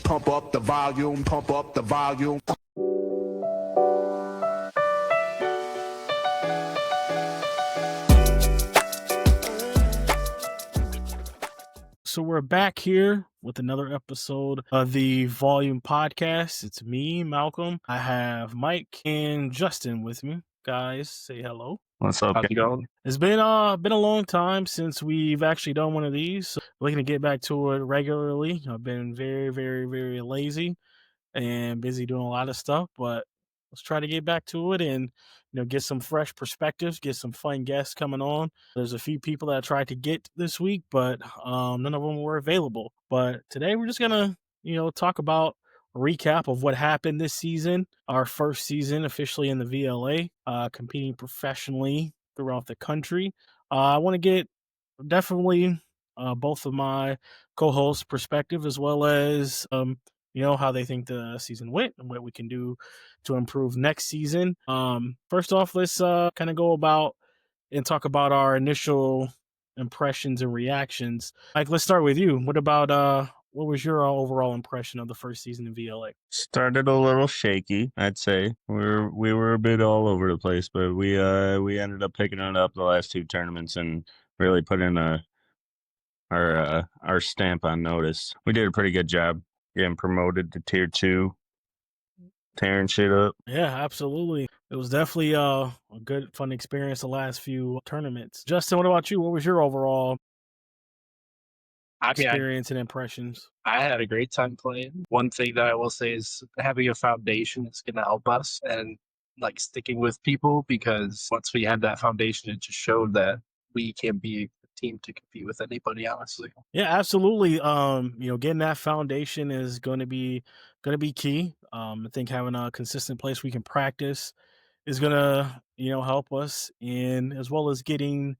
Pump up the volume, pump up the volume. So we're back here with another episode of the Volume Podcast. It's me, Malcolm. I have Mike and Justin with me. Guys, say hello. What's up? How's it going? It's been a long time since we've actually done one of these. So we're looking to get back to it regularly. I've been very, very, very lazy and busy doing a lot of stuff, but let's try to get back to it and get some fresh perspectives, get some fun guests coming on. There's a few people that I tried to get this week, but none of them were available. But today we're just gonna talk about a recap of what happened this season, our first season officially in the VLA, competing professionally throughout the country. I want to get definitely both of my co-hosts' perspective, as well as how they think the season went and what we can do to improve next season. First off, let's kind of go about and talk about our initial impressions and reactions. Mike, let's start with you. What was your overall impression of the first season in VLA? Started a little shaky, I'd say. We were a bit all over the place, but we ended up picking it up the last two tournaments and really put in our stamp on notice. We did a pretty good job getting promoted to tier 2, tearing shit up. Yeah, absolutely. It was definitely a good, fun experience the last few tournaments. Justin, what about you? What was your overall experience and impressions? I had a great time playing. One thing that I will say is having a foundation is going to help us and like sticking with people, because once we had that foundation, it just showed that we can be a team to compete with anybody, honestly. Yeah, absolutely. Getting that foundation is going to be key. I think having a consistent place we can practice is going to help us, and as well as getting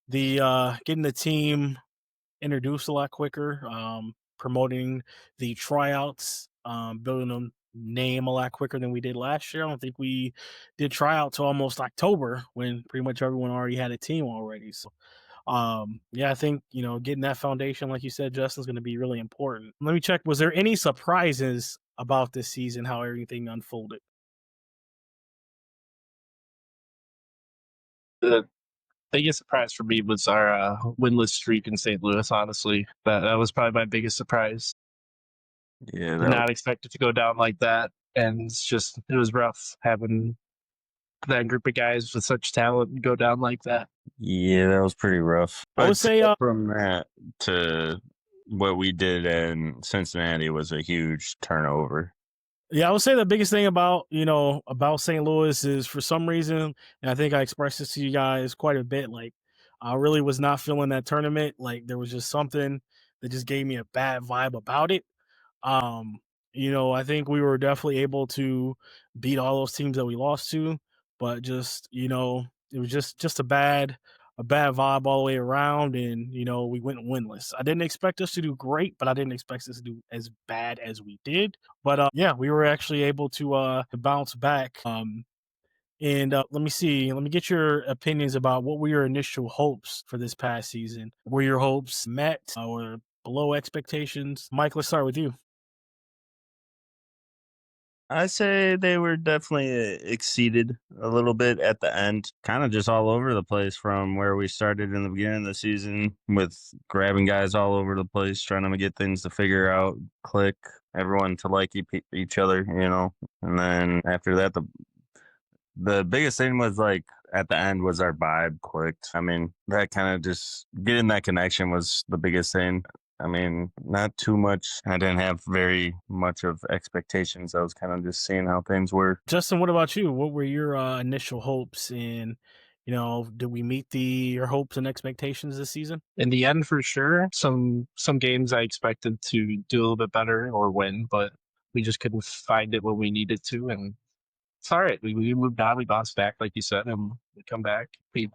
the team introduced a lot quicker, promoting the tryouts, building a name a lot quicker than we did last year. I don't think we did tryouts till almost October, when pretty much everyone already had a team already. So I think getting that foundation, like you said, Justin, is going to be really important. Let me check. Was there any surprises about this season, how everything unfolded? The biggest surprise for me was our winless streak in St. Louis, honestly. That was probably my biggest surprise. Yeah, Did not expect it to go down like that, and it was rough having that group of guys with such talent go down like that. Yeah, that was pretty rough. I would say from that to what we did in Cincinnati was a huge turnover. Yeah, I would say the biggest thing about St. Louis is, for some reason, and I think I expressed this to you guys quite a bit, like I really was not feeling that tournament. Like there was just something that just gave me a bad vibe about it. I think we were definitely able to beat all those teams that we lost to, but just, it was just a bad vibe all the way around, and we went winless. I didn't expect us to do great, but I didn't expect us to do as bad as we did. But we were actually able to bounce back. And let me get your opinions about what were your initial hopes for this past season. Were your hopes met or below expectations? Mike, let's start with you. I say they were definitely exceeded a little bit at the end. Kind of just all over the place from where we started in the beginning of the season, with grabbing guys all over the place, trying to get things to figure out, click, everyone to like each other, And then after that, the biggest thing was like at the end was our vibe clicked. I mean, that kind of just getting that connection was the biggest thing. I mean, not too much. I didn't have very much of expectations. I was kind of just seeing how things were. Justin, what about you? What were your initial hopes, and did we meet your hopes and expectations this season? In the end, for sure, some games I expected to do a little bit better or win, but we just couldn't find it when we needed to, and it's all right. We moved on. We bounced back, like you said, and we come back. We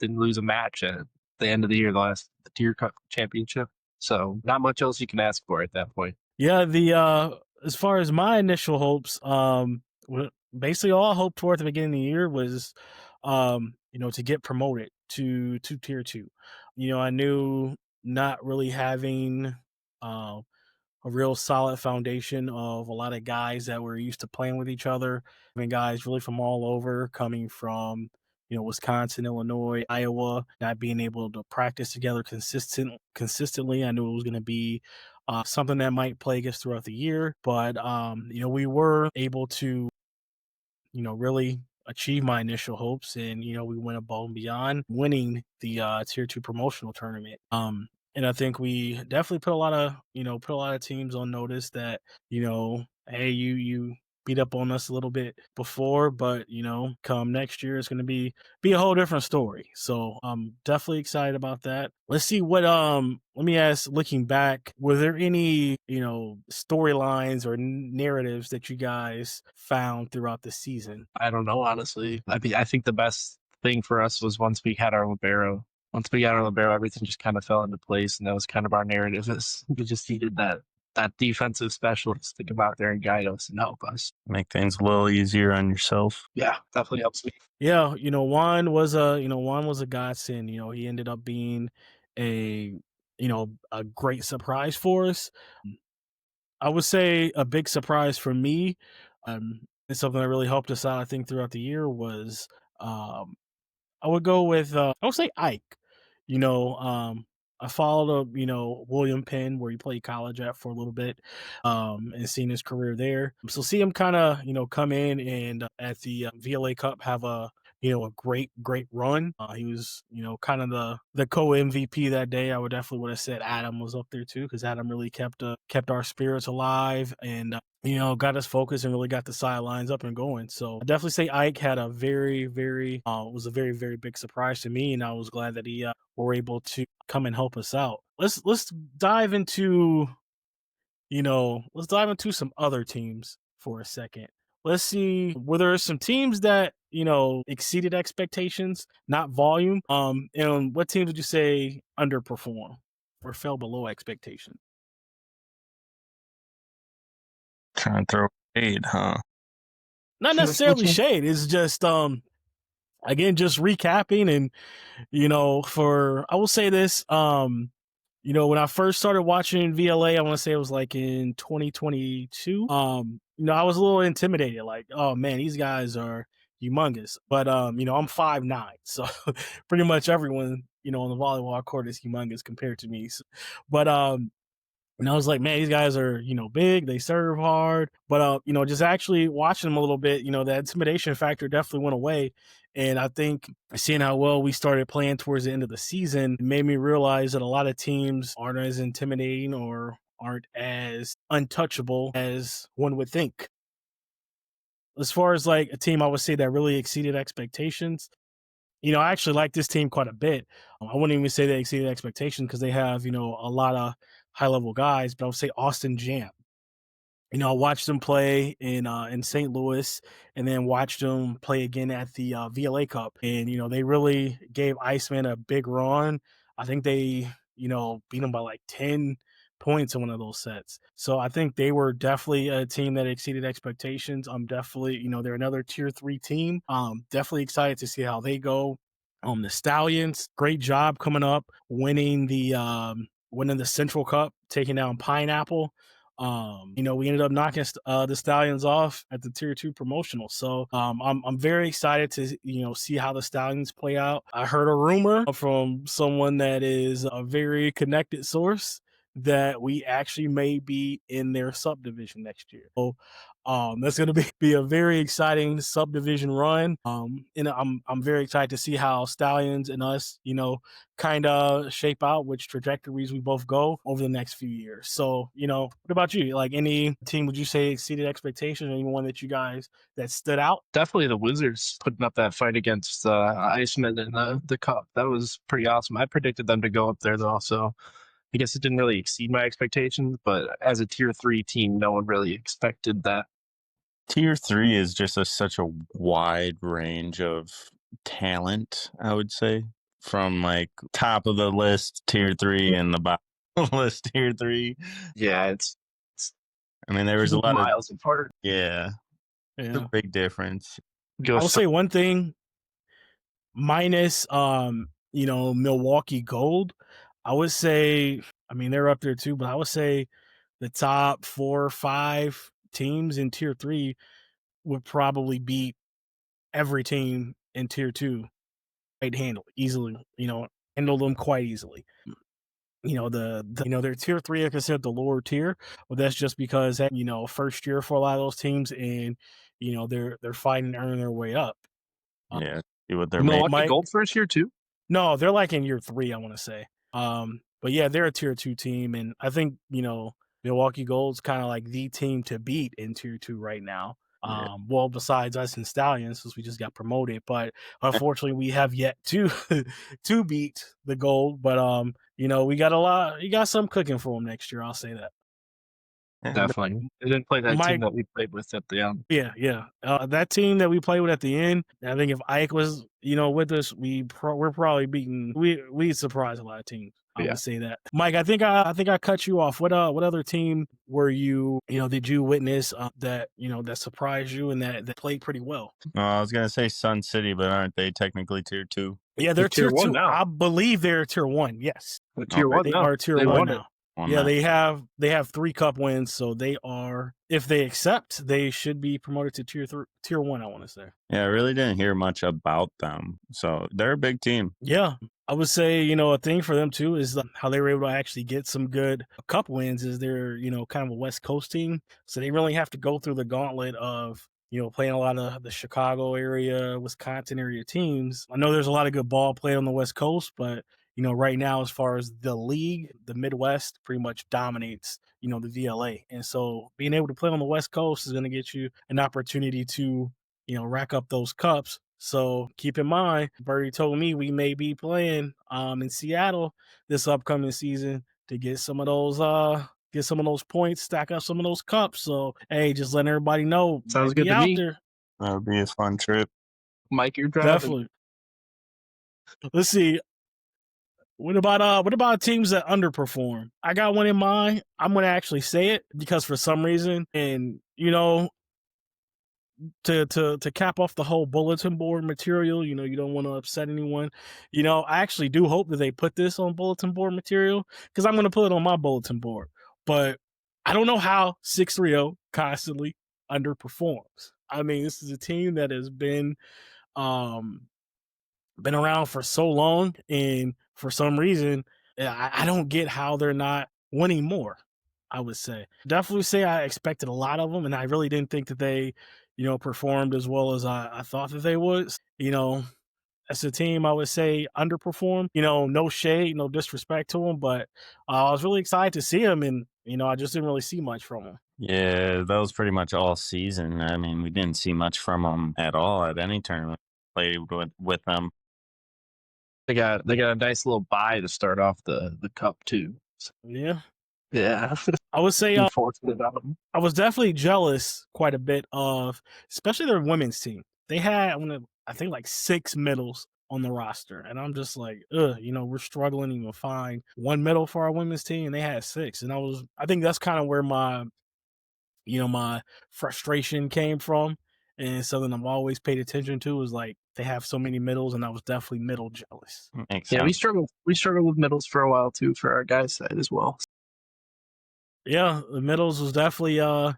didn't lose a match at the end of the year, the tier cup championship. So not much else you can ask for at that point. Yeah, as far as my initial hopes, basically all I hoped for at the beginning of the year was, to get promoted to tier 2. I knew not really having a a real solid foundation of a lot of guys that were used to playing with each other. I mean, guys really from all over, coming from Wisconsin, Illinois, Iowa, not being able to practice together consistently. I knew it was going to be something that might plague us throughout the year, but we were able to really achieve my initial hopes, and we went above and beyond, winning the tier 2 promotional tournament. And I think we definitely put a lot of teams on notice that hey, you beat up on us a little bit before, but come next year it's going to be a whole different story. So I'm definitely excited about that. Let's see what let me ask, looking back, were there any storylines or narratives that you guys found throughout the season? I don't know, honestly. I think the best thing for us was once we got our libero. Once we got our libero, everything just kind of fell into place, and that was kind of our narrative. Is we just needed that defensive specialist to come out there and guide us and help us. Make things a little easier on yourself. Yeah, definitely helps me. Yeah, Juan was a godsend. He ended up being a a great surprise for us. I would say a big surprise for me, and something that really helped us out, I think, throughout the year was I would go with I would say Ike. I followed William Penn, where he played college at for a little bit, and seen his career there. So see him kind of come in and at the VLA Cup have a a great run. He was kind of the co MVP that day. I would have said Adam was up there too, because Adam really kept our spirits alive and got us focused and really got the sidelines up and going. So I definitely say Ike had a very was a very very big surprise to me, and I was glad that he were able to come and help us out. Let's dive into some other teams for a second. Let's see, were there some teams that exceeded expectations, not volume? And what teams would you say underperformed or fell below expectation? Trying to throw shade, huh? Not necessarily shade. It's just again, just recapping, and I will say this, when I first started watching VLA, I want to say it was like in 2022. I was a little intimidated, like, oh man, these guys are humongous. But I'm 5'9", so pretty much everyone on the volleyball court is humongous compared to me. So, but and I was like, man, these guys are, big, they serve hard. But, just actually watching them a little bit, that intimidation factor definitely went away. And I think seeing how well we started playing towards the end of the season made me realize that a lot of teams aren't as intimidating or aren't as untouchable as one would think. As far as like a team, I would say that really exceeded expectations. I actually like this team quite a bit. I wouldn't even say they exceeded expectations because they have, a lot of high level guys, but I would say Austin Jam. I watched them play in St. Louis, and then watched them play again at the VLA Cup, and they really gave Iceman a big run. I think they beat them by like 10 points in one of those sets. So I think they were definitely a team that exceeded expectations. I'm definitely they're another tier 3 team. Definitely excited to see how they go. The Stallions, great job coming up, winning the Central Cup, taking down Pineapple. We ended up knocking the Stallions off at the tier 2 promotional. So I'm very excited to see how the Stallions play out. I heard a rumor from someone that is a very connected source that we actually may be in their subdivision next year. So that's going to be a very exciting subdivision run. And I'm very excited to see how Stallions and us, kind of shape out which trajectories we both go over the next few years. So, what about you? Like, any team would you say exceeded expectations? Anyone that you guys that stood out? Definitely the Wizards putting up that fight against Iceman in the Cup. That was pretty awesome. I predicted them to go up there though, so I guess it didn't really exceed my expectations, but as a tier 3 team, no one really expected that. Tier 3 is just such a wide range of talent, I would say, from like top of the list tier 3 and the bottom of the list tier 3. Yeah, it's I mean, there was a lot miles apart. Yeah, it's a big difference. I will say one thing, minus Milwaukee Gold, I would say, I mean, they're up there too, but I would say the top 4 or 5 teams in tier 3 would probably beat every team in tier 2 quite handle easily, handle them quite easily. Their tier 3 are considered the lower tier, but that's just because first year for a lot of those teams, and they're fighting to earn their way up. Yeah, see what they're Milwaukee making. Mike- Gold first year too. No, they're like in year 3, I want to say. But yeah, they're a tier 2 team, and I think Milwaukee Gold's kind of like the team to beat in tier 2 right now. Yeah. Well, besides us and Stallions, since we just got promoted, but unfortunately, we have yet to to beat the Gold. But we got some cooking for them next year. I'll say that. Yeah, Definitely. They didn't play that Mike- team that we played with at the end. Yeah. That team that we played with at the end, I think if Ike was, with us, we're probably beating. We'd surprise a lot of teams. I Yeah. would say that. Mike, I think I cut you off. What other team were you? Did you witness that that surprised you and that played pretty well? I was gonna say Sun City, but aren't they technically tier 2? Yeah, they're Tier tier 1 2 now. I believe they're tier 1. Yes, But tier Okay. 1 they now. are tier They 1 won now. On Yeah, that. they have 3 cup wins, so they are. If they accept, they should be promoted to tier 1. I want to say. Yeah, I really didn't hear much about them, so they're a big team. Yeah, I would say a thing for them too is how they were able to actually get some good cup wins. Is they're kind of a West Coast team, so they really have to go through the gauntlet of playing a lot of the Chicago area, Wisconsin area teams. I know there's a lot of good ball played on the West Coast, but right now, as far as the league, the Midwest pretty much dominates, the VLA. And so being able to play on the West Coast is going to get you an opportunity to, rack up those cups. So keep in mind, Birdie told me we may be playing in Seattle this upcoming season to get some of those points, stack up some of those cups. So hey, just letting everybody know. Sounds might be good to out me. there. That would be a fun trip. Mike, you're driving. Definitely. Let's see. What about teams that underperform? I got one in mind. I'm gonna actually say it because for some reason, and to cap off the whole bulletin board material, you don't want to upset anyone. I actually do hope that they put this on bulletin board material because I'm gonna put it on my bulletin board. But I don't know how 630 constantly underperforms. I mean, this is a team that has been around for so long, and for some reason, I don't get how they're not winning more. I would definitely say I expected a lot of them, and I really didn't think that they, performed as well as I thought that they would. As a team, I would say underperformed. No shade, no disrespect to them, but I was really excited to see them, and I just didn't really see much from them. Yeah, that was pretty much all season. I mean, we didn't see much from them at all at any tournament played with them. They got a nice little bye to start off the cup too. So, Yeah, I would say unfortunate about them. I was definitely jealous quite a bit of, especially their women's team. They had, I think, like 6 middles on the roster, and I'm just like, we're struggling to even find one middle for our women's team, and they had 6, and I think that's kind of where my frustration came from, and something I've always paid attention to is like they have so many middles, and I was definitely middle jealous. Makes Yeah, sense. we struggled with middles for a while too for our guys' side as well. Yeah, the middles was definitely a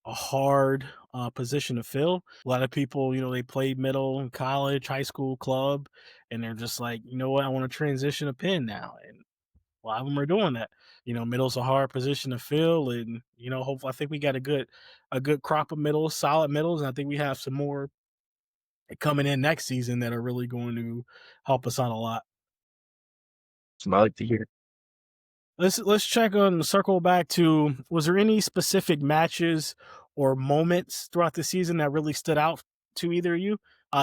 hard position to fill. A lot of people, they played middle in college, high school, club, and they're just like, you know what, I want to transition a pin now, and a lot of them are doing that. Middle's a hard position to fill, and hopefully, I think we got a good crop of middles, solid middles, and I think we have some more coming in next season that are really going to help us out a lot. So I like to hear. Let's check on circle back to, was there any specific matches or moments throughout the season that really stood out to either of you?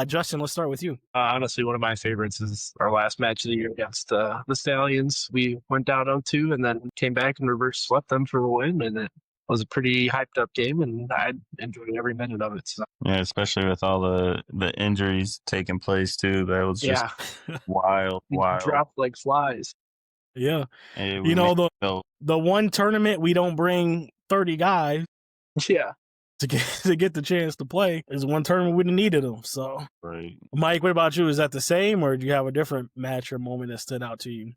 Justin, let's start with you. Honestly, one of my favorites is our last match of the year against the Stallions. We went down 0-2 and then came back and reverse swept them for the win, and it was a pretty hyped up game, and I enjoyed every minute of it. So. Yeah, especially with all the injuries taking place too. That was just wild. We dropped like flies. Yeah. Hey, the one tournament we don't bring 30 guys. Yeah. To get the chance to play is one tournament we needed them. So, right. Mike, what about you? Is that the same, or do you have a different match or moment that stood out to you?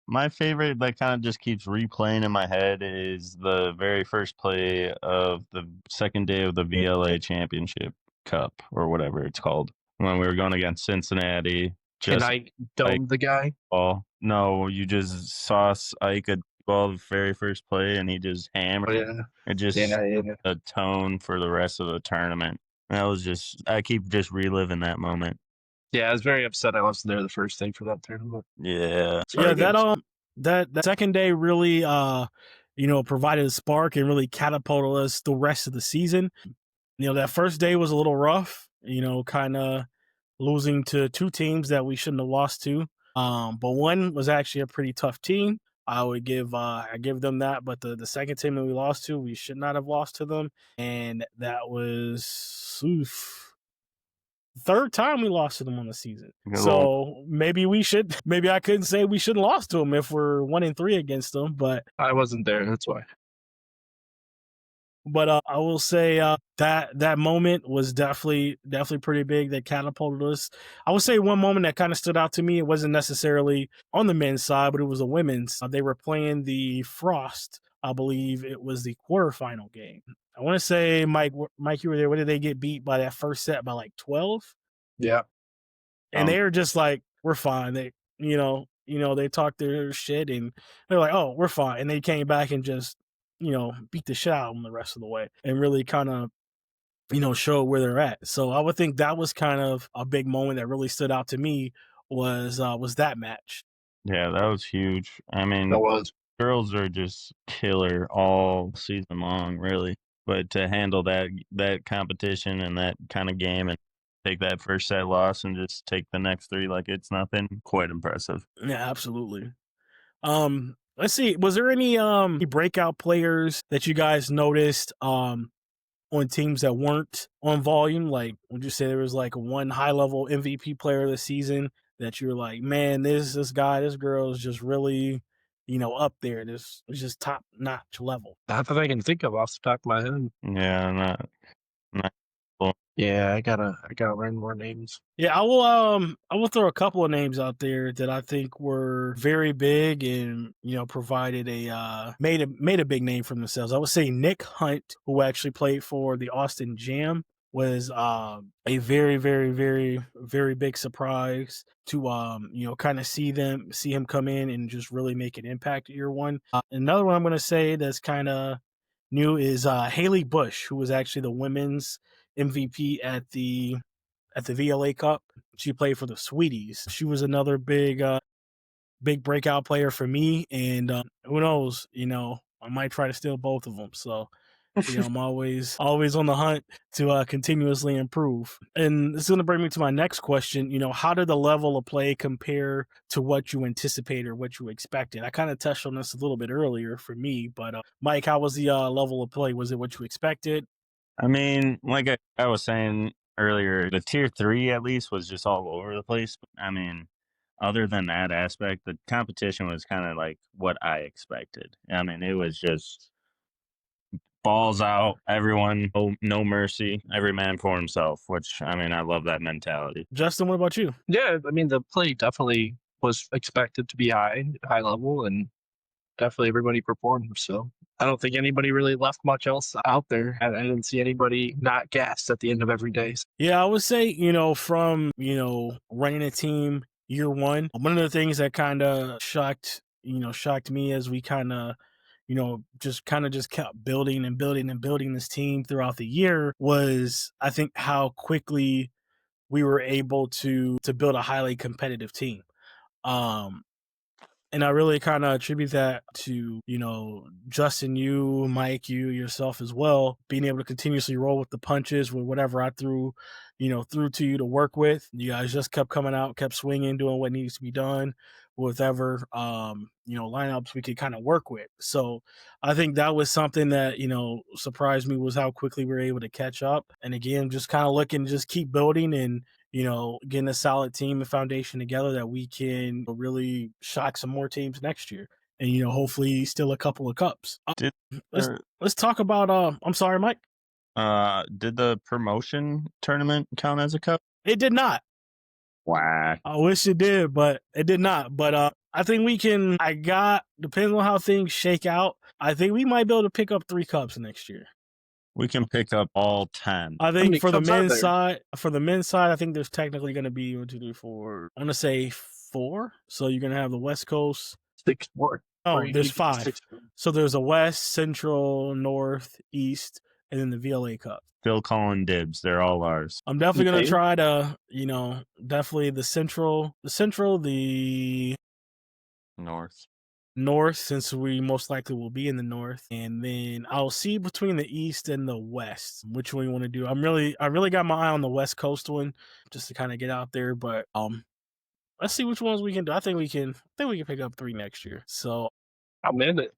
My favorite that kind of just keeps replaying in my head is the very first play of the second day of the VLA Championship Cup or whatever it's called when we were going against Cincinnati. Can Just I dome the guy? ball. No, you just saw Ike a ball the very first play and he just hammered. Oh, yeah. It just Yeah. a tone for the rest of the tournament. That was just I keep just reliving that moment. Yeah, I was very upset I wasn't there the first day for that tournament. Yeah. Yeah, that second day really provided a spark and really catapulted us the rest of the season. That first day was a little rough, kind of losing to two teams that we shouldn't have lost to. But one was actually a pretty tough team. I give them that, but the second team that we lost to, we should not have lost to them, and that was third time we lost to them on the season. So maybe I couldn't say we shouldn't lost to them if we're 1-3 against them, but I wasn't there. That's why. But I will say that moment was definitely pretty big. That catapulted us. I would say one moment that kind of stood out to me. It wasn't necessarily on the men's side, but it was the women's. They were playing the Frost. I believe it was the quarterfinal game. I want to say, Mike, you were there. What did they get beat by that first set by like 12? Yeah. And they were just like, we're fine. They, they talked their shit and they're like, oh, we're fine. And they came back and just, beat the shit out of them the rest of the way and really kind of, show where they're at. So I would think that was kind of a big moment that really stood out to me was that match. Yeah, that was huge. I mean, That was. Girls are just killer all season long, really. But to handle that competition and that kind of game and take that first set loss and just take the next three like it's nothing, quite impressive. Yeah, absolutely. Let's see. Was there any breakout players that you guys noticed on teams that weren't on Volleyume? Like, would you say there was like one high level MVP player of the season that you're like, man, this girl is just really, up there. This is just top notch level. Not that I can think of off the top of my head. Yeah, not cool. Yeah, I gotta learn more names. Yeah, I will throw a couple of names out there that I think were very big and provided made a big name for themselves. I would say Nick Hunt, who actually played for the Austin Jam, was a very, very, very, very big surprise to kind of see him come in and just really make an impact year one. Another one I'm gonna say that's kind of new is Haley Bush, who was actually the women's MVP at the VLA Cup. She played for the Sweeties. She was another big breakout player for me, and who knows, I might try to steal both of them. So, I'm always on the hunt to continuously improve. And this is going to bring me to my next question. How did the level of play compare to what you anticipated or what you expected? I kind of touched on this a little bit earlier for me, but Mike, how was the level of play? Was it what you expected? I mean, like I was saying earlier, the tier 3 at least was just all over the place. I mean, other than that aspect, the competition was kind of like what I expected. I mean, it was just balls out, everyone, no mercy, every man for himself, which, I mean, I love that mentality. Justin, what about you? Yeah, I mean, the play definitely was expected to be high level, and definitely everybody performed. So I don't think anybody really left much else out there. I didn't see anybody not gassed at the end of every day. Yeah, I would say, from, running a team year one, one of the things that kind of shocked me as we kind of, just kept building and building and building this team throughout the year was, I think, how quickly we were able to build a highly competitive team. And I really kind of attribute that to, Justin, you, Mike, you, yourself as well, being able to continuously roll with the punches with whatever I threw to you to work with. You guys just kept coming out, kept swinging, doing what needs to be done, whatever, lineups we could kind of work with. So I think that was something that, surprised me was how quickly we were able to catch up. And again, just kind of looking, just keep building and, getting a solid team and foundation together that we can really shock some more teams next year. And, hopefully steal a couple of cups. Let's talk about, I'm sorry, Mike. Did the promotion tournament count as a cup? It did not. Wow. I wish it did, but it did not. But I think we can. Depending on how things shake out, I think we might be able to pick up 3 cups next year. We can pick up all 10. I How think many for the cups are men's there? side, I think there's technically going to be 1, 2, 3, 4. I want to say 4. So you're going to have the West Coast. 6 more. Or are Oh, you there's gonna give me 5. 6 more? So there's a West, Central, North, East, and then the VLA Cup. Still calling dibs. They're all ours. I'm definitely You going to paying? try to, definitely the Central, the North. since we most likely will be in the North, and then I'll see between the East and the West which one we want to do. I really got my eye on the West Coast one just to kind of get out there, but let's see which ones we can do. I think we can pick up 3 next year. So I'm in it.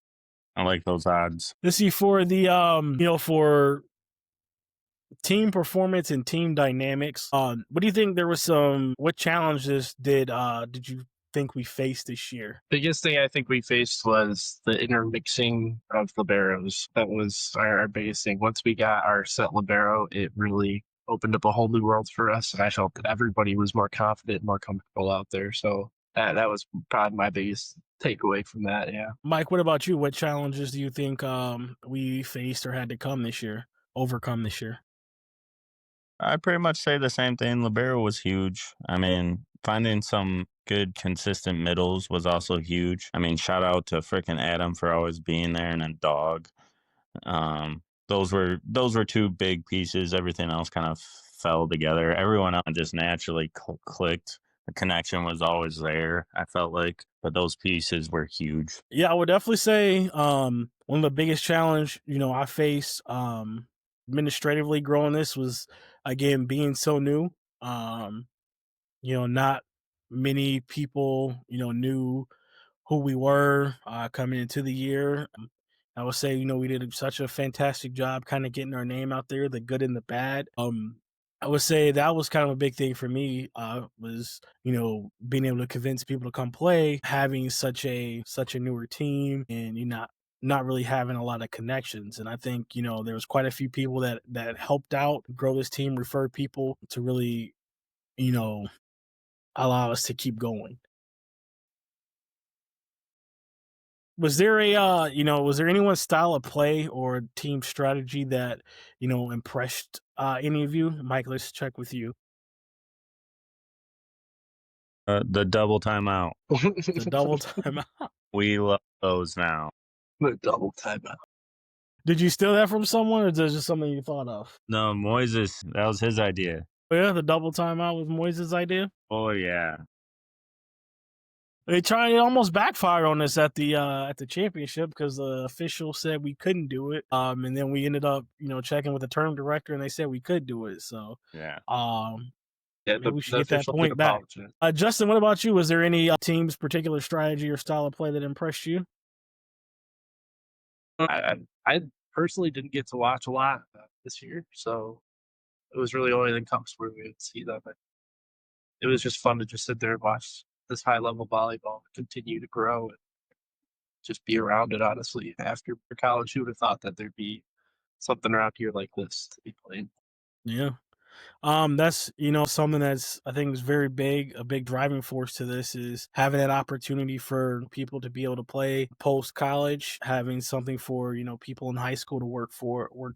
I like those odds. let's see for the for team performance and team dynamics. What do you think what challenges did you think we faced this year? Biggest thing I think we faced was the intermixing of liberos. That was our biggest thing. Once we got our set libero, it really opened up a whole new world for us. And I felt that everybody was more confident, more comfortable out there. So that was probably my biggest takeaway from that. Yeah. Mike, what about you? What challenges do you think we faced or had to overcome this year? I pretty much say the same thing. Libero was huge. I mean, finding some good, consistent middles was also huge. I mean, shout out to frickin' Adam for always being there, and then Dog. Those were 2 big pieces. Everything else kind of fell together. Everyone else just naturally clicked. The connection was always there, I felt like, but those pieces were huge. Yeah, I would definitely say one of the biggest challenge I faced administratively growing this was, again, being so new. Not many people knew who we were coming into the year. I would say we did such a fantastic job kind of getting our name out there, the good and the bad. I would say that was kind of a big thing for me, was being able to convince people to come play, having such a newer team, and not really having a lot of connections. And I think there was quite a few people that helped out grow this team, refer people to really allow us to keep going. Was there anyone's style of play or team strategy that impressed any of you? Mike, let's check with you. The double timeout. The double timeout. We love those now. The double timeout. Did you steal that from someone, or is that just something you thought of? No, Moises, that was his idea. Oh, yeah, the double timeout was Moises' idea. Oh, yeah. It almost backfired on us at the championship because the official said we couldn't do it. And then we ended up, checking with the tournament director, and they said we could do it. So, Yeah. maybe we should get that point back. Justin, what about you? Was there any team's particular strategy or style of play that impressed you? I personally didn't get to watch a lot this year, so it was really only the cups where we would see them. It was just fun to just sit there and watch this high level volleyball continue to grow and just be around it. Honestly, after college, who would have thought that there'd be something around here like this to be playing? Yeah. That's something that's I think is very big. A big driving force to this is having that opportunity for people to be able to play post college, having something for people in high school to work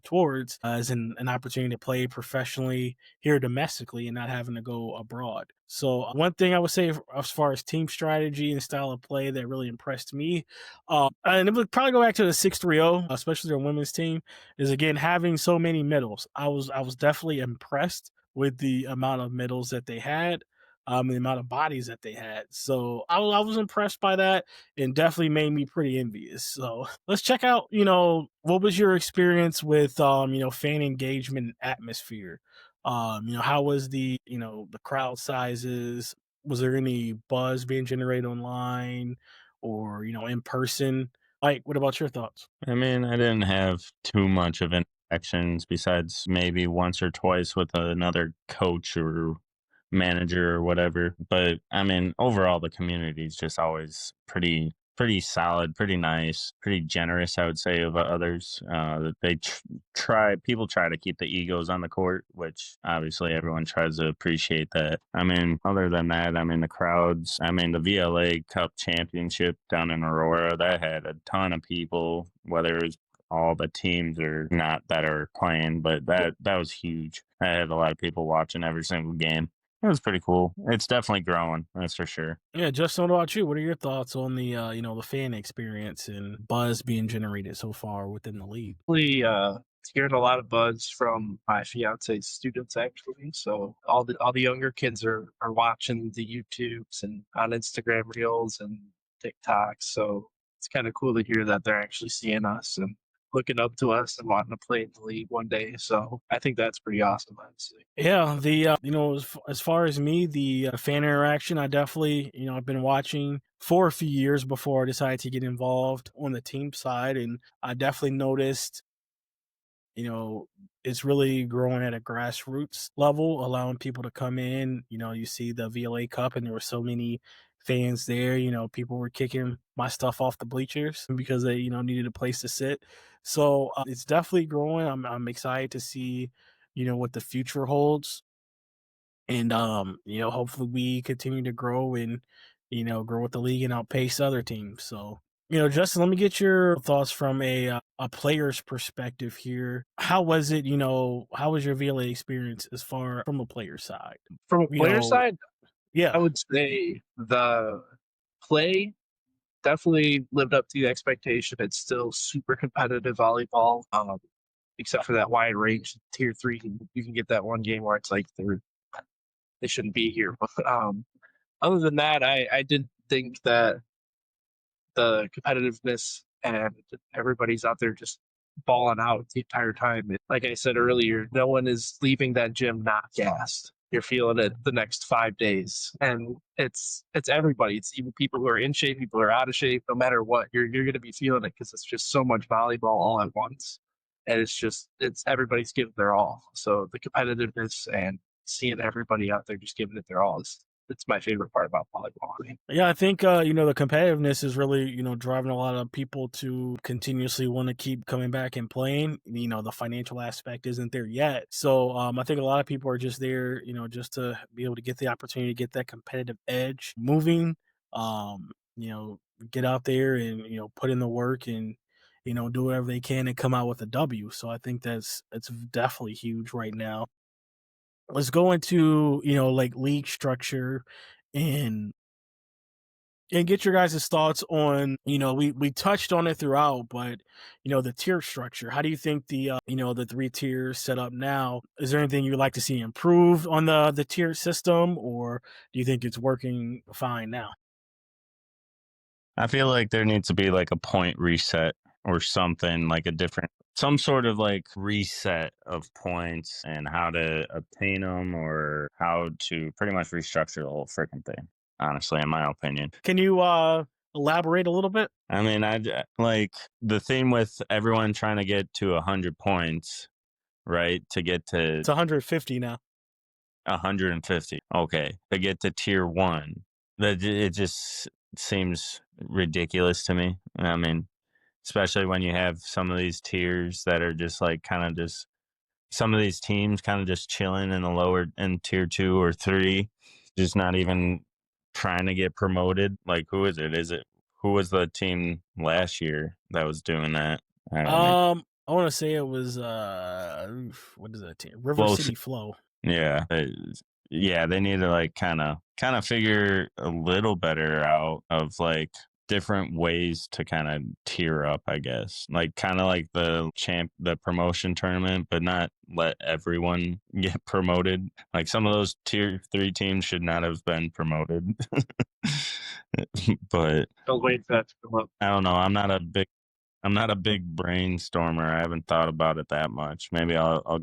towards as an opportunity to play professionally here domestically and not having to go abroad. So one thing I would say as far as team strategy and style of play that really impressed me, and it would probably go back to the 6-3-0, especially our women's team, is again having so many middles. I was definitely impressed with the amount of middles that they had, the amount of bodies that they had. So I was impressed by that, and definitely made me pretty envious. So let's check out, what was your experience with, fan engagement and atmosphere? How was the crowd sizes? Was there any buzz being generated online or, in person? Mike, what about your thoughts? I mean, I didn't have too much of interactions besides maybe once or twice with another coach or manager or whatever. But I mean, overall, the community is just always pretty pretty solid, pretty nice, pretty generous, I would say, of others. That they people try to keep the egos on the court, which obviously everyone tries to appreciate that. I mean, other than that, I mean, the crowds, I mean, the VLA Cup Championship down in Aurora, that had a ton of people, whether it was all the teams or not that are playing, but that was huge. I had a lot of people watching every single game. It was pretty cool. It's definitely growing, that's for sure. Yeah, Justin, what about you? What are your thoughts on the the fan experience and buzz being generated so far within the league? Really hearing a lot of buzz from my fiance's students actually. So all the younger kids are watching the YouTubes and on Instagram Reels and TikToks. So it's kind of cool to hear that they're actually seeing us and looking up to us and wanting to play in the league one day. So I think that's pretty awesome, honestly. Yeah, the as far as me, the fan interaction, I definitely I've been watching for a few years before I decided to get involved on the team side, and I definitely noticed it's really growing at a grassroots level, allowing people to come in. You see the VLA Cup, and there were so many fans there. People were kicking my stuff off the bleachers because they, needed a place to sit. So it's definitely growing. I'm excited to see, what the future holds. And hopefully we continue to grow and grow with the league and outpace other teams. So Justin, let me get your thoughts from a player's perspective here. How was it? How was your VLA experience as far from a player side? From a You player know, side, yeah. I would say the play definitely lived up to the expectation. It's still super competitive volleyball, except for that wide range. Tier 3, you can get that one game where it's like they shouldn't be here. But other than that, I did think that the competitiveness and everybody's out there just balling out the entire time. Like I said earlier, no one is leaving that gym not gassed. You're feeling it the next 5 days, and it's everybody. It's even people who are in shape, people who are out of shape. No matter what, you're going to be feeling it because it's just so much volleyball all at once, and it's everybody's giving their all. So the competitiveness and seeing everybody out there just giving it their all is it's my favorite part about volleyball. I mean, Yeah, I think the competitiveness is really driving a lot of people to continuously want to keep coming back and playing. The financial aspect isn't there yet, so I think a lot of people are just there, just to be able to get the opportunity to get that competitive edge moving. Um, you know, get out there and put in the work and do whatever they can and come out with a W. So I think that's definitely huge right now. Let's go into like league structure and get your guys' thoughts on, we touched on it throughout, but the tier structure. How do you think the the 3 tiers set up now? Is there anything you'd like to see improved on the tier system, or do you think it's working fine now? I feel like there needs to be like a point reset or something, like some sort of like reset of points and how to obtain them or how to pretty much restructure the whole freaking thing, honestly, in my opinion. Can you elaborate a little bit? I mean, like the thing with everyone trying to get to 100 points, right? To get to It's 150 now. 150. Okay. To get to tier 1. It just seems ridiculous to me. I mean, especially when you have some of these tiers that are just like kind of just some of these teams kind of just chilling in the lower in tier 2 or 3, just not even trying to get promoted. Like, who is it? Who was the team last year that was doing that? I don't know. I want to say it was what is that team? River Flow City Flow. Yeah. Yeah, they need to like kind of figure a little better out of like different ways to kind of tier up, I guess. Like kind of like the promotion tournament, but not let everyone get promoted. Like some of those tier 3 teams should not have been promoted. But don't wait for that to come up. I don't know. I'm not a big brainstormer. I haven't thought about it that much. Maybe I'll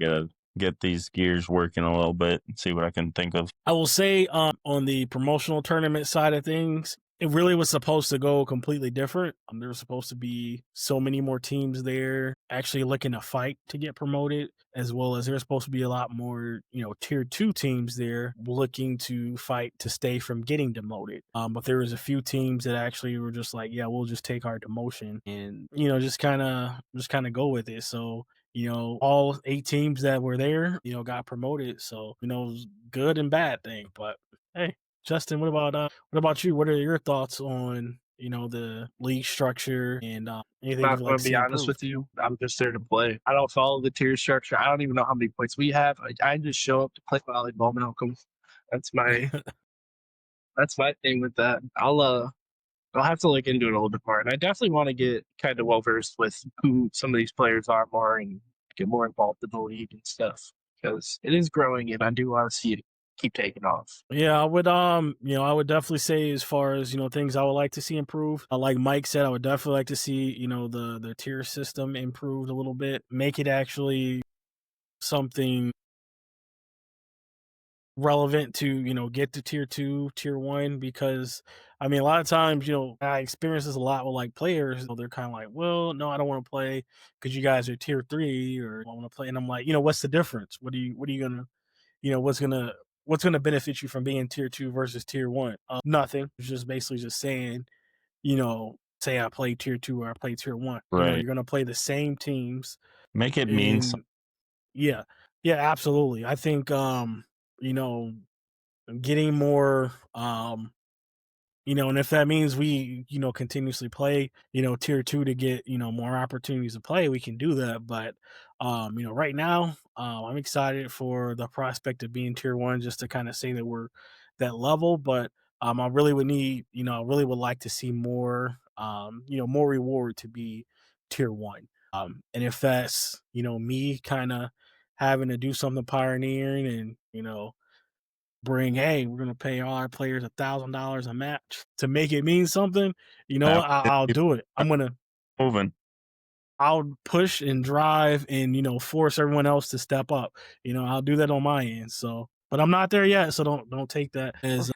get these gears working a little bit and see what I can think of. I will say on the promotional tournament side of things, it really was supposed to go completely different. There was supposed to be so many more teams there actually looking to fight to get promoted, as well as there's supposed to be a lot more, tier two teams there looking to fight to stay from getting demoted. But there was a few teams that actually were just like, yeah, we'll just take our demotion and, just kind of go with it. So, all 8 teams that were there, got promoted. So, it was good and bad thing. But hey, Justin, what about you? What are your thoughts on the league structure and anything Not you'd like going to to be see honest improved? with you. I'm just there to play. I don't follow the tier structure. I don't even know how many points we have. I just show up to play volleyball, Malcolm. That's my that's my thing with that. I'll have to look into it a little bit more. And I definitely want to get kind of well versed with who some of these players are more and get more involved in the league and stuff because it is growing and I do want to see it keep taking off. Yeah, I would definitely say as far as, things I would like to see improved. Like Mike said, I would definitely like to see, the tier system improved a little bit. Make it actually something relevant to, get to tier 2, tier 1 because I mean a lot of times, I experience this a lot with like players, they're kind of like, "Well, no, I don't want to play because you guys are tier 3 or I want to play." And I'm like, "What's the difference? What are you going to what's gonna benefit you from being tier 2 versus tier 1? Nothing. It's just basically just saying, say I play tier 2 or I play tier 1. Right. You're gonna play the same teams Make it mean something. in yeah. Yeah, absolutely. I think you know, getting more and if that means we, continuously play, tier 2 to get, more opportunities to play, we can do that. But, right now, I'm excited for the prospect of being tier 1 just to kind of say that we're that level. But I really would need, I really would like to see more, more reward to be tier 1. And if that's, me kind of having to do something pioneering and, hey, we're gonna pay all our players $1,000 a match to make it mean something. That I'll do it. moving. I'll push and drive and force everyone else to step up. I'll do that on my end. So, but I'm not there yet. So don't take that as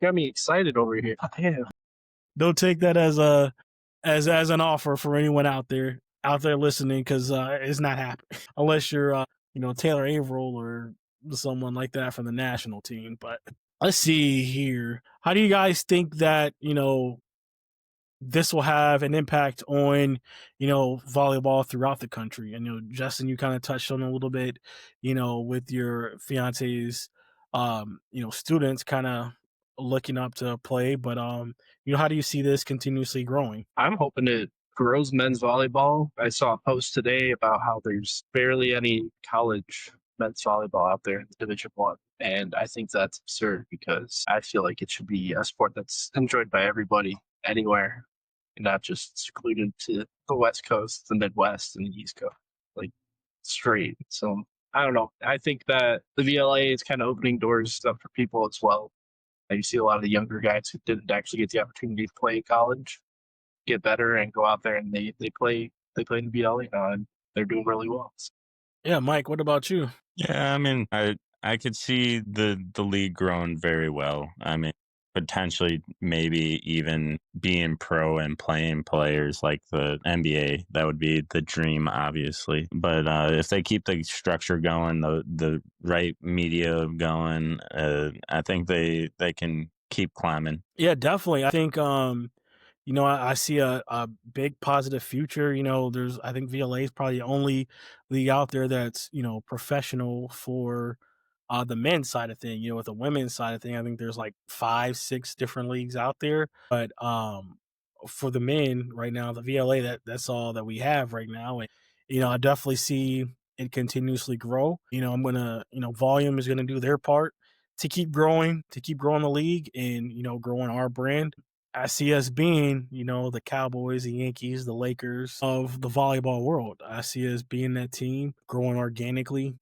Got me excited over here. Yeah. don't take that as a as an offer for anyone out there listening because it's not happening unless you're Taylor Averill or someone like that from the national team. But let's see here. How do you guys think that this will have an impact on volleyball throughout the country? And Justin, you kind of touched on a little bit, with your fiance's students kind of looking up to play. But how do you see this continuously growing? I'm hoping it grows men's volleyball. I saw a post today about how there's barely any college men's volleyball out there in Division One, and I think that's absurd because I feel like it should be a sport that's enjoyed by everybody anywhere, and not just secluded to the West Coast, the Midwest, and the East Coast, like straight. So I don't know. I think that the VLA is kind of opening doors up for people as well. You see a lot of the younger guys who didn't actually get the opportunity to play in college get better and go out there and they play in the VLA now and they're doing really well. Yeah, Mike, what about you? Yeah, I mean, I could see the league growing very well. I mean, potentially maybe even being pro and playing players like the NBA. That would be the dream, obviously. But if they keep the structure going, the right media going, I think they can keep climbing. Yeah, definitely. I think I see a big positive future. I think VLA is probably the only league out there that's, professional for the men's side of thing. With the women's side of thing, I think there's like 5, 6 different leagues out there. But for the men right now, the VLA that's all that we have right now. And I definitely see it continuously grow. I'm gonna, Volume is gonna do their part to keep growing the league and growing our brand. I see us being, the Cowboys, the Yankees, the Lakers of the volleyball world. I see us being that team, growing organically,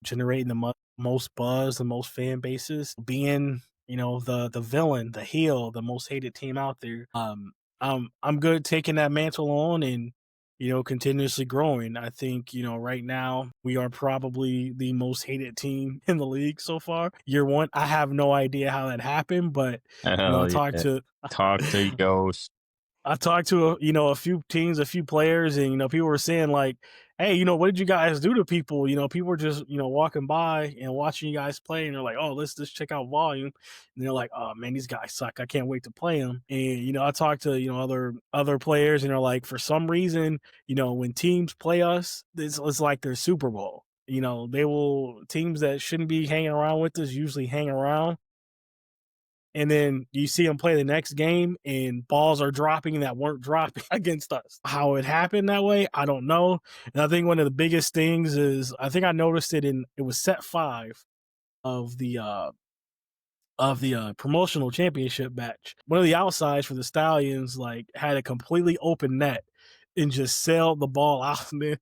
generating the most buzz, the most fan bases, being, the villain, the heel, the most hated team out there. I'm good taking that mantle on and, continuously growing. I think, right now we are probably the most hated team in the league so far. Year one, I have no idea how that happened, but I Hell talked yeah. to Talk to Ghost. I talked to a few teams, a few players, and people were saying like, "Hey, what did you guys do to people?" People were just walking by and watching you guys play, and they're like, "Oh, let's just check out Volume," and they're like, "Oh man, these guys suck. I can't wait to play them." And I talked to other players, and they're like, for some reason, when teams play us, it's like their Super Bowl. They will teams that shouldn't be hanging around with us usually hang around, and then you see them play the next game and balls are dropping that weren't dropping against us. How it happened that way, I don't know. And I think one of the biggest things is I think I noticed it was set 5 of the promotional championship match. One of the outsides for the Stallions like had a completely open net and just sailed the ball out, man.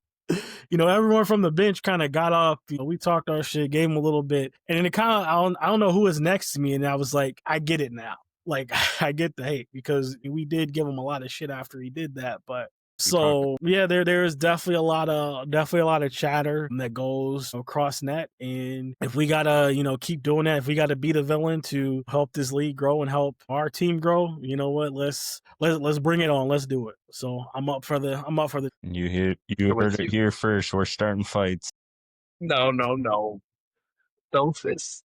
Everyone from the bench kind of got up. We talked our shit, gave him a little bit, and then it kind of I don't know who was next to me, and I was like, I get it now. Like I get the hate because we did give him a lot of shit after he did that, but so yeah, there's definitely a lot of chatter that goes across net, and if we gotta keep doing that, if we gotta be the villain to help this league grow and help our team grow, you know what? Let's bring it on. Let's do it. So I'm up for the. You heard it here first. We're starting fights. No. Don't fist.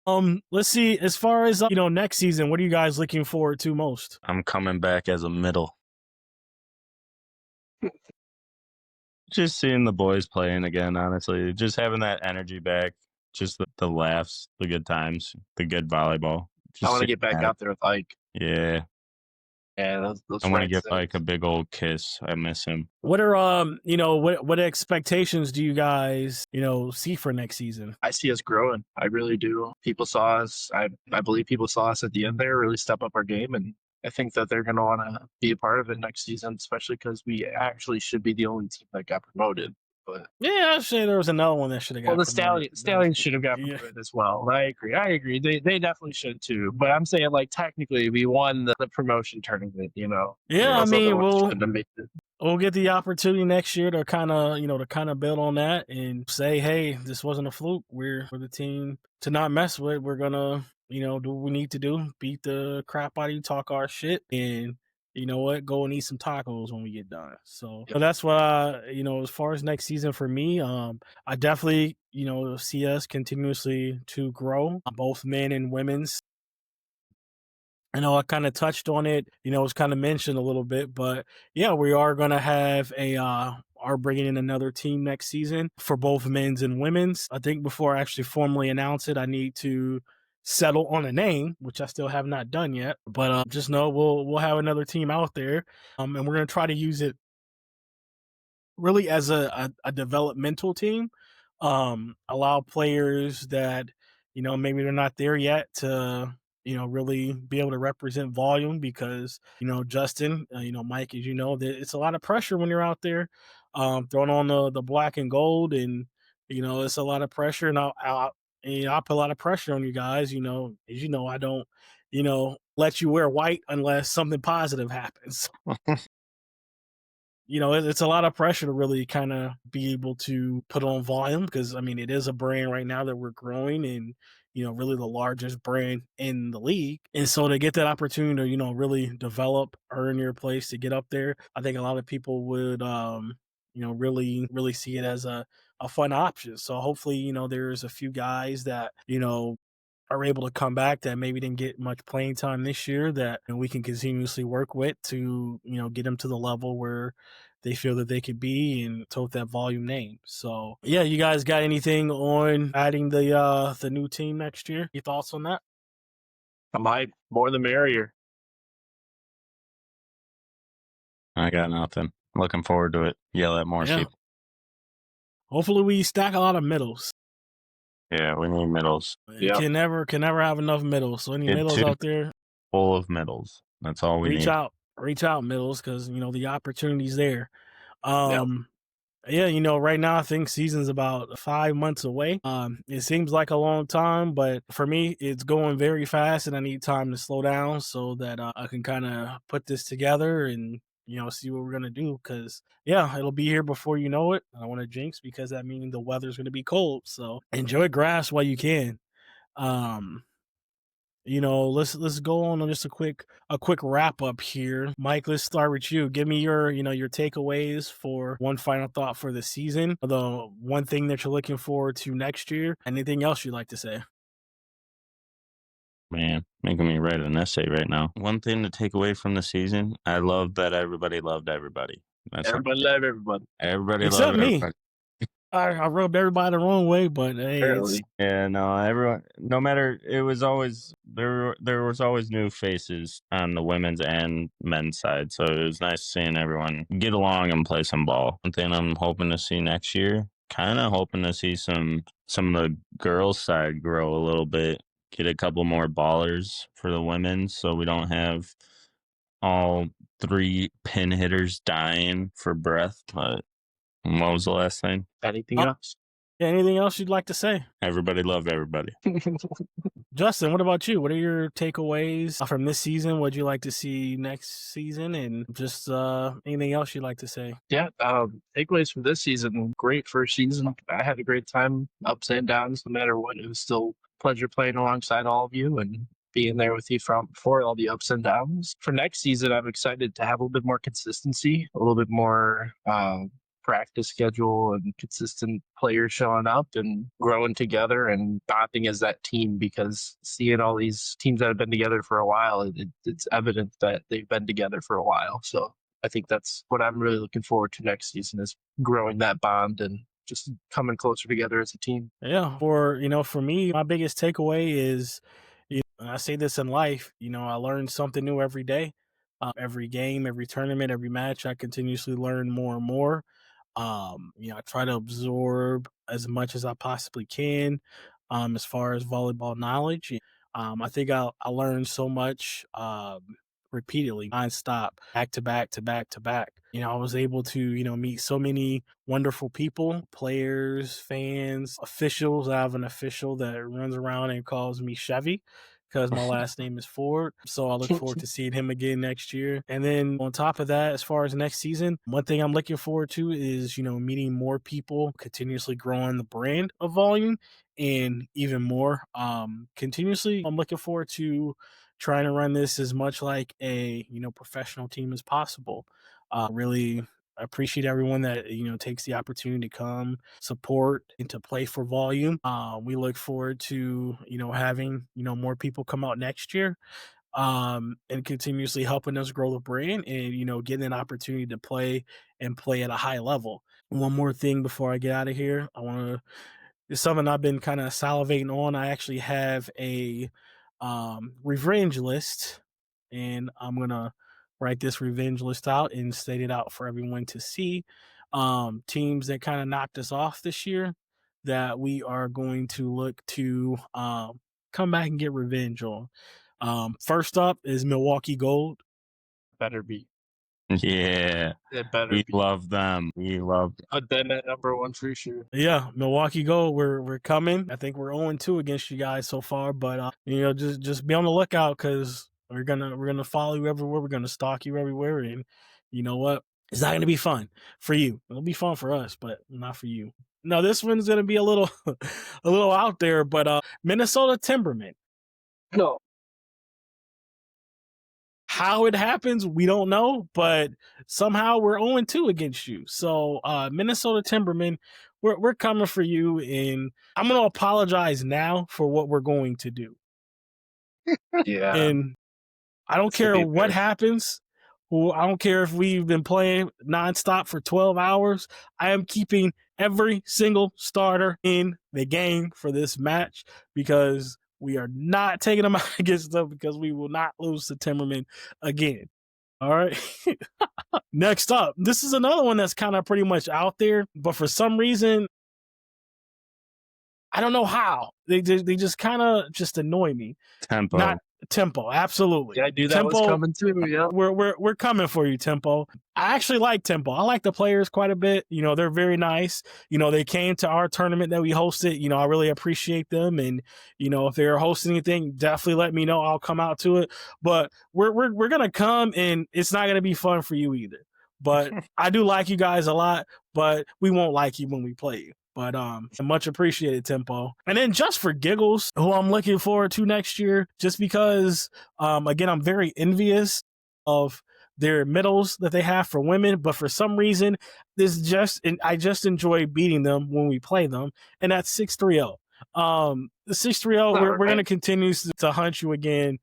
Let's see. As far as next season, what are you guys looking forward to most? I'm coming back as a middle. Just seeing the boys playing again, honestly. Just having that energy back. Just the laughs, the good times, the good volleyball. I want to seeing get back that. out there with Ike. Yeah. Yeah, those I want to friends give Ike a big old kiss. I miss him. What are what expectations do you guys see for next season? I see us growing. I really do. People saw us. I believe people saw us at the end there really step up our game, and I think that they're going to want to be a part of it next season, especially because we actually should be the only team that got promoted. But yeah, I'd say there was another one that should have got promoted. Well, the Stallions should have got promoted as well. I agree. They definitely should too. But I'm saying like technically we won the promotion tournament. Yeah, I mean we'll get the opportunity next year to kind of build on that and say, hey, this wasn't a fluke. We're the team to not mess with. We're gonna do what we need to do, beat the crap out of you, talk our shit, and you know what, go and eat some tacos when we get done. So that's what as far as next season for me, I definitely see us continuously to grow, both men and women's. I know I kind of touched on it, it was kind of mentioned a little bit, but yeah, we are going to have are bringing in another team next season for both men's and women's. I think before I actually formally announce it, I need to settle on a name, which I still have not done yet, but just know we'll have another team out there, and we're going to try to use it really as a developmental team, allow players that maybe they're not there yet to really be able to represent Volume, because Justin, Mike, as it's a lot of pressure when you're out there throwing on the black and gold, and it's a lot of pressure, and I'll put a lot of pressure on you guys. As I don't let you wear white unless something positive happens. It's a lot of pressure to really kind of be able to put on Volume, because I mean it is a brand right now that we're growing, and really the largest brand in the league. And so to get that opportunity to really develop, earn your place to get up there, I think a lot of people would really see it as a fun option. So hopefully there's a few guys that are able to come back that maybe didn't get much playing time this year that we can continuously work with to get them to the level where they feel that they could be and tote that Volume name. So yeah, you guys got anything on adding the new team next year? Any thoughts on that? I'm hyped. More the merrier. I got nothing. Looking forward to it. Yell at more people. Hopefully we stack a lot of middles. Yeah, we need middles. You can never have enough middles. So any middles out there, full of middles. That's all we need. Reach out middles, because the opportunity's there. Yeah, right now I think season's about 5 months away. It seems like a long time, but for me, it's going very fast, and I need time to slow down so that I can kind of put this together and see what we're gonna do. Because yeah, it'll be here before you know it. I don't want to jinx because that means the weather's gonna be cold. So enjoy grass while you can. Um, let's go on just a quick wrap up here. Mike, let's start with you. Give me your takeaways for one final thought for the season, the one thing that you're looking forward to next year. Anything else you'd like to say? Man, making me write an essay right now. One thing to take away from the season, I love that everybody loved everybody. Everybody loved everybody. Everybody Except loved me. everybody. I rubbed everybody the wrong way, but hey, Apparently. Yeah, no, everyone. No matter, it was always there. There was always new faces on the women's and men's side, so it was nice seeing everyone get along and play some ball. One thing I'm hoping to see next year, kind of hoping to see some of the girls' side grow a little bit, get a couple more ballers for the women, so we don't have all 3 pin hitters dying for breath. But what was the last thing? Anything else? Anything else you'd like to say? Everybody loved everybody. Justin, what about you? What are your takeaways from this season? What'd you like to see next season? And just anything else you'd like to say? Yeah, takeaways from this season. Great first season. I had a great time, ups and downs, no matter what. It was still a pleasure playing alongside all of you and being there with you for all the ups and downs. For next season, I'm excited to have a little bit more consistency, a little bit more practice schedule and consistent players showing up and growing together and bonding as that team, because seeing all these teams that have been together for a while, it's evident that they've been together for a while. So I think that's what I'm really looking forward to next season, is growing that bond and just coming closer together as a team. Yeah, for me, my biggest takeaway is, and I say this in life, I learn something new every day. Every game, every tournament, every match, I continuously learn more and more. I try to absorb as much as I possibly can, as far as volleyball knowledge. I think I learned so much, repeatedly, nonstop, back to back to back to back. I was able to, meet so many wonderful people, players, fans, officials. I have an official that runs around and calls me Chevy because my last name is Ford. So I look forward to seeing him again next year. And then on top of that, as far as next season, one thing I'm looking forward to is, meeting more people, continuously growing the brand of Volleyume, and even more, continuously, I'm looking forward to trying to run this as much like a, professional team as possible. Really appreciate everyone that takes the opportunity to come support and to play for Volleyume. We look forward to having more people come out next year, and continuously helping us grow the brand and getting an opportunity to play at a high level. One more thing before I get out of here, it's something I've been kind of salivating on. I actually have a revenge list, and I'm gonna write this revenge list out and state it out for everyone to see. Teams that kind of knocked us off this year that we are going to look to come back and get revenge on. First up is Milwaukee Gold. Better be. Yeah, It better we be. love them. We love them. Put them at number one for sure. Yeah, Milwaukee Gold. We're coming. I think we're 0-2 against you guys so far, but just be on the lookout because we're gonna follow you everywhere. We're gonna stalk you everywhere, and you know what? It's not gonna be fun for you. It'll be fun for us, but not for you. No, this one's gonna be a little a little out there, but Minnesota Timbermen. No. How it happens, we don't know, but somehow we're 0-2 against you. So Minnesota Timbermen, we're coming for you, and I'm gonna apologize now for what we're going to do. Yeah. And I don't care what happens. I don't care if we've been playing nonstop for 12 hours. I am keeping every single starter in the game for this match because we are not taking them out against them, because we will not lose to Timberman again. All right. Next up, this is another one that's kind of pretty much out there, but for some reason, I don't know how. They just kind of just annoy me. Tempo. Tempo, absolutely. Yeah, I knew that Tempo was coming too. Yeah. We're coming for you, Tempo. I actually like Tempo. I like the players quite a bit. You know, they're very nice. You know, they came to our tournament that we hosted. You know, I really appreciate them. And, you know, if they're hosting anything, definitely let me know. I'll come out to it. But we're gonna come, and it's not gonna be fun for you either. But I do like you guys a lot, but we won't like you when we play you. But much appreciated, Tempo. And then just for giggles, who I'm looking forward to next year, just because again, I'm very envious of their middles that they have for women, but for some reason, I just enjoy beating them when we play them, and that's 6-3-0. The 6-3-0, we're going to continue to hunt you again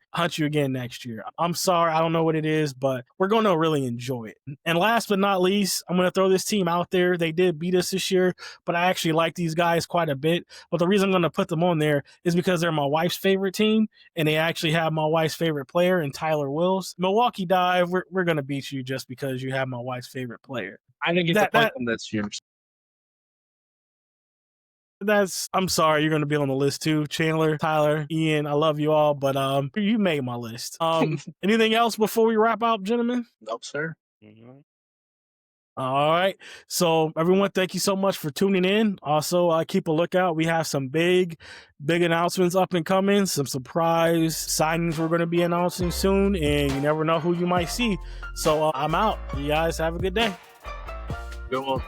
next year. I'm sorry, I don't know what it is, but we're going to really enjoy it. And last but not least, I'm going to throw this team out there. They did beat us this year, but I actually like these guys quite a bit. But the reason I'm going to put them on there is because they're my wife's favorite team, and they actually have my wife's favorite player in Tyler Wills. Milwaukee Dive, we're going to beat you just because you have my wife's favorite player. I didn't get to play them this year. I'm sorry, you're going to be on the list too. Chandler, Tyler, Ian, I love you all, but you made my list. Anything else before we wrap up, gentlemen? Nope, sir. All right. So everyone, thank you so much for tuning in. Also, keep a lookout. We have some big announcements up and coming, some surprise signings we're going to be announcing soon, and you never know who you might see. So I'm out. You guys have a good day. Good one.